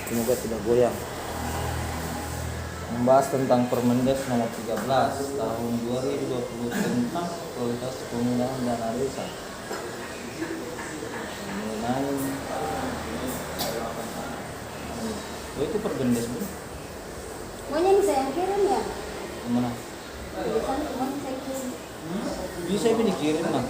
Semoga tidak goyang. Membahas tentang Permendes nomor 13 tahun 2020 tentang prioritas penggunaan dana desa. Mengenai itu Permendes Bu. Maunya ini saya yang kirim ya? Mana? Tulisannya maunya saya kirim. Bisa ini dikirim mah.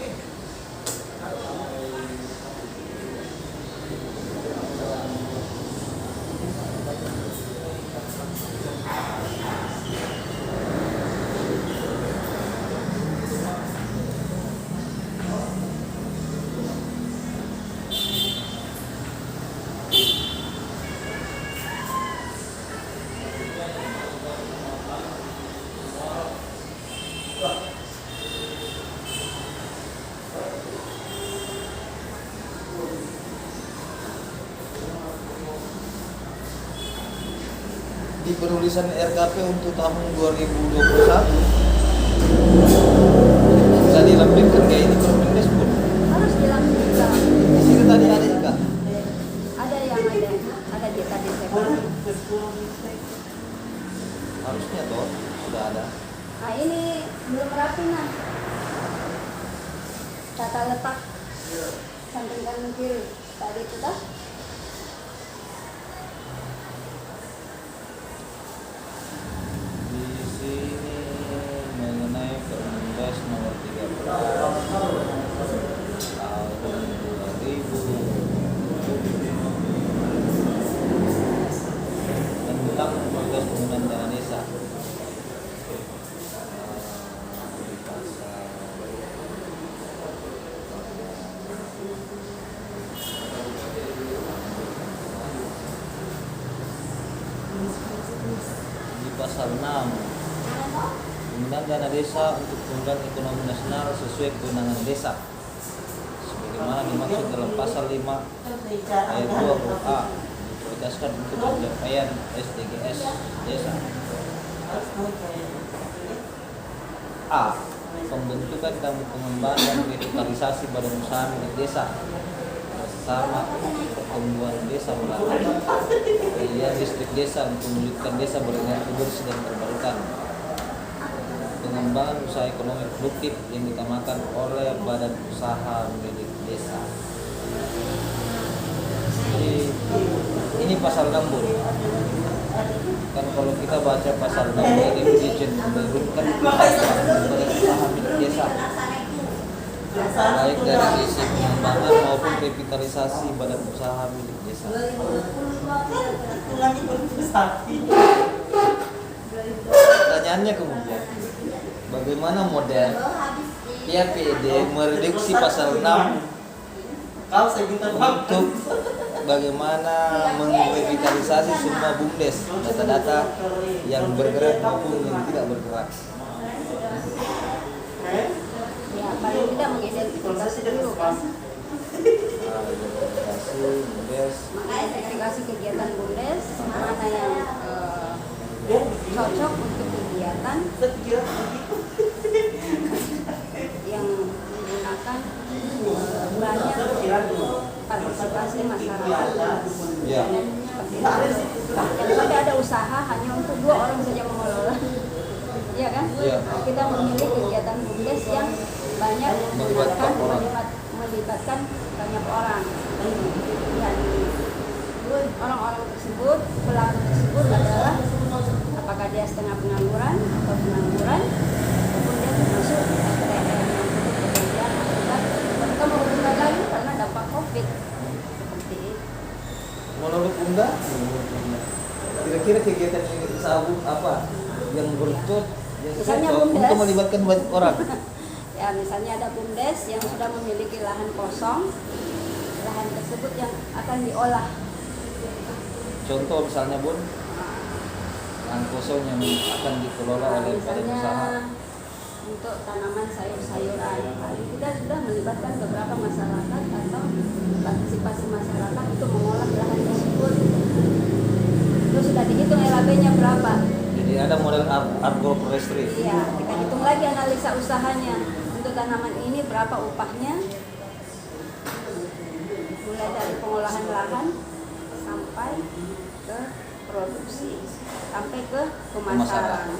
Di penulisan RKP untuk tahun 2021 bisa dilampirkan kayak ini Permendes pun. Harus dilakukan. Di sini tadi ada juga. Ada yang ada di tadi saya bilang. Harusnya toh sudah ada. Nah ini belum rapi nah. Tata letak samping kanan kiri tadi itu dah. Di sini mengenai Permendes nomor 13 tahun 2000 tentang prioritas penggunaan dana desa. Di pasal di pasal 6 penggunaan dana desa untuk penggunaan ekonomi nasional sesuai kewenangan desa sebagaimana dimaksud dalam pasal 5 ayat 2 huruf A diprioritaskan untuk pencapaian SDGs desa. A. Pembentukan dan pengembangan dan revitalisasi badan usaha milik desa bersama pertumbuhan desa melalui pilihan distrik desa untuk mewujudkan desa berenergi bersih dan terbarukan. Pengembangan usaha ekonomi produktif yang ditamakan oleh badan usaha milik desa. Jadi ini pasal 6 Bu. Kan kalau kita baca pasal 6 ini izin menurunkan badan usaha milik desa baik dari sisi pengembangan maupun revitalisasi badan usaha milik desa. Pertanyaannya kemudian, bagaimana model PAPD mereduksi pasal 6 untuk bagaimana merevitalisasi semua BUMDes, data-data yang bergerak maupun yang tidak bergerak. Ya paling tidak mengidentifikasi dulu kan. Identifikasi BUMDes. Identifikasi kegiatan BUMDes mana yang cocok untuk kegiatan yang menggunakan banyak partisipasi masyarakat. Ya. Yang sampai ada usaha hanya untuk 2 orang saja mengelola. Iya kan? Ya. Kita memilih kegiatan BUMDes yang banyak melibatkan banyak orang. Dan orang-orang tersebut, pelaku tersebut adalah apakah dia setengah pengangguran atau pengangguran ataupun dia termasuk STM yang putus pekerjaan akibat mereka merumah lagi karena dampak COVID seperti itu. Menurut Bunda, kira-kira kegiatan ini usaha apa yang berikut yang Misalnya cocok BUMDes. untuk melibatkan banyak orang? Ya misalnya ada BUMDes yang sudah memiliki lahan kosong, lahan tersebut yang akan diolah. Contoh misalnya Bun, lahan kosong yang akan dikelola oleh badan usaha. Misalnya untuk tanaman sayur-sayuran, kita sudah melibatkan beberapa masyarakat atau partisipasi masyarakat untuk mengolah lahan tersebut. Terus sudah dihitung LHB-nya berapa? Jadi ada model agroforestry. Iya, kita hitung lagi analisa usahanya. Untuk tanaman ini berapa upahnya? Mulai dari pengolahan lahan sampai ke produksi sampai ke pemasaran.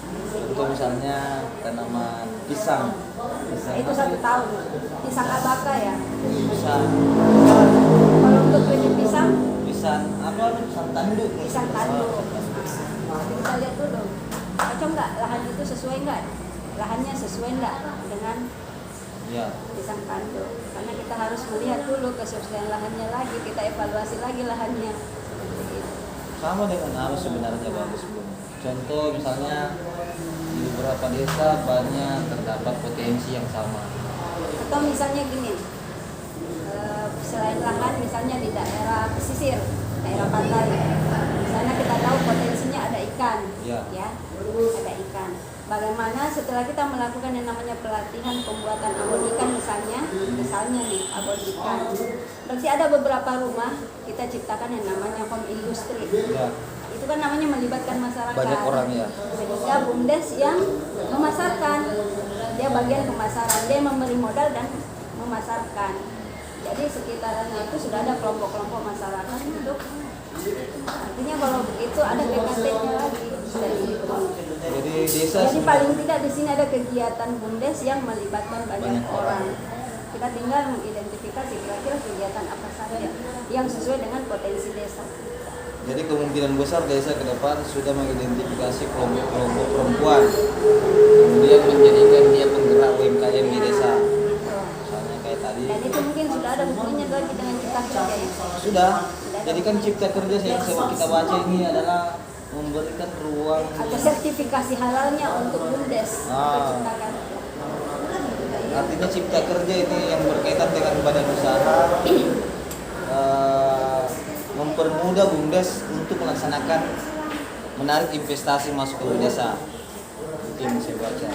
Contoh misalnya tanaman pisang. Itu 1 tahun. Pisang abaka ya. Pisang. Kalau untuk bibit pisang, Pisang apa? Pisang tanduk. pisang tanduk. Nah, kita lihat dulu. Cocok nggak lahan itu sesuai nggak? Lahannya sesuai nggak dengan Ya. pisang tanduk? Karena kita harus melihat dulu kesesuaian lahannya lagi. Kita evaluasi lagi lahannya. Seperti itu. Sama dengan arus sebenarnya bagus Bun. Contoh misalnya di beberapa desa banyak terdapat potensi yang sama. Atau misalnya gini, selain lahan misalnya di daerah pesisir, daerah pantai, di sana kita tahu potensinya ada ikan, Ya. ada ikan. Bagaimana setelah kita melakukan yang namanya pelatihan pembuatan abon ikan misalnya nih abon ikan, berarti ada beberapa rumah kita ciptakan yang namanya home industry. Ya. Itu kan namanya melibatkan masyarakat. Banyak orang ya. Sehingga BUMDes yang memasarkan, dia bagian pemasaran, dia memberi modal dan memasarkan. Jadi sekitarannya itu sudah ada kelompok-kelompok masyarakat untuk, artinya kalau begitu ada PKT-nya lagi dari itu. Jadi desa Jadi paling tidak di sini ada kegiatan BUMDes yang melibatkan banyak orang. Kita tinggal mengidentifikasi kira-kira kegiatan apa saja yang sesuai dengan potensi desa. Jadi kemungkinan besar desa ke depan sudah mengidentifikasi kelompok-kelompok perempuan, kemudian menjadikan dia penggerak UMKM di desa. Misalnya kayak tadi. Dan itu mungkin sudah ada hubungannya lagi dengan cipta kerja ya. Sudah. Jadi kan cipta kerja yang kita baca ini adalah memberikan ruang Atau sertifikasi halalnya untuk BUMDes. Ah. Untuk cipta kerja. Artinya cipta kerja itu yang berkaitan dengan badan usaha, mempermudah BUMDes untuk melaksanakan menarik investasi masuk ke desa. Itu yang saya baca.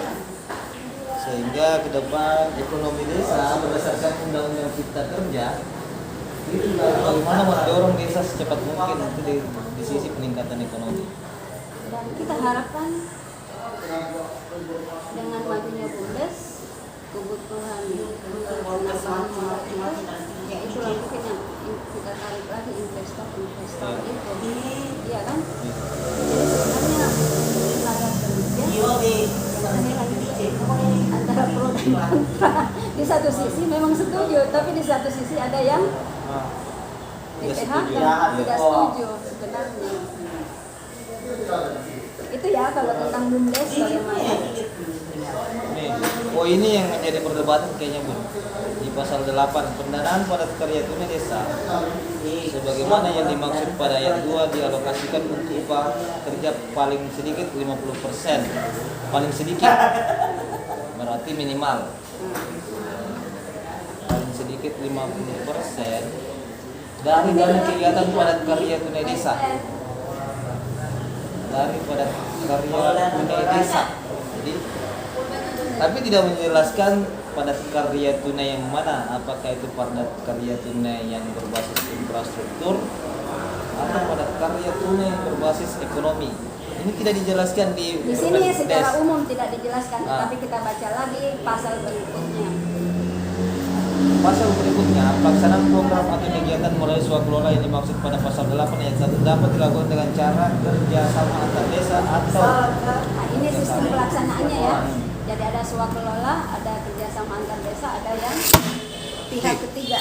Sehingga ke depan ekonomi desa berdasarkan undang-undang cipta kerja itu bagaimana mendorong desa secepat mungkin itu di sisi peningkatan ekonomi. Dan kita harapkan dengan majunya BUMDes, kebutuhan penambahan jumlah ya itulah mungkin yang kita tarik lagi investor itu, iya kan? Jadi sebenarnya tenaga kerja antara pro dan kontra. Di satu sisi memang setuju, tapi di satu sisi ada yang di Tidak PHK setuju. tidak setuju sebenarnya. Itu ya kalau tentang BUMDes bagaimana? Nih, ini yang menjadi perdebatan kayaknya Bun. Di pasal 8 pendanaan padat karya tunai desa sebagaimana yang dimaksud pada ayat 2 dialokasikan untuk upah kerja paling sedikit 50%. Paling sedikit berarti minimal. Paling sedikit 50% dari kegiatan padat karya tunai desa. Dari padat karya tunai desa. Jadi tapi tidak menjelaskan padat karya tunai yang mana, apakah itu padat karya tunai yang berbasis infrastruktur atau padat karya tunai yang berbasis ekonomi. Ini tidak dijelaskan di sini secara umum tidak dijelaskan, Ah. tapi kita baca lagi pasal berikutnya. Pasal berikutnya, pelaksanaan program atau kegiatan melalui swakelola yang dimaksud pada pasal 8 ayat 1 dapat dilakukan dengan cara kerjasama antar desa atau Nah, ini sistem pelaksanaannya ya. Jadi ada swakelola, ada kerjasama antar desa, ada yang pihak ketiga.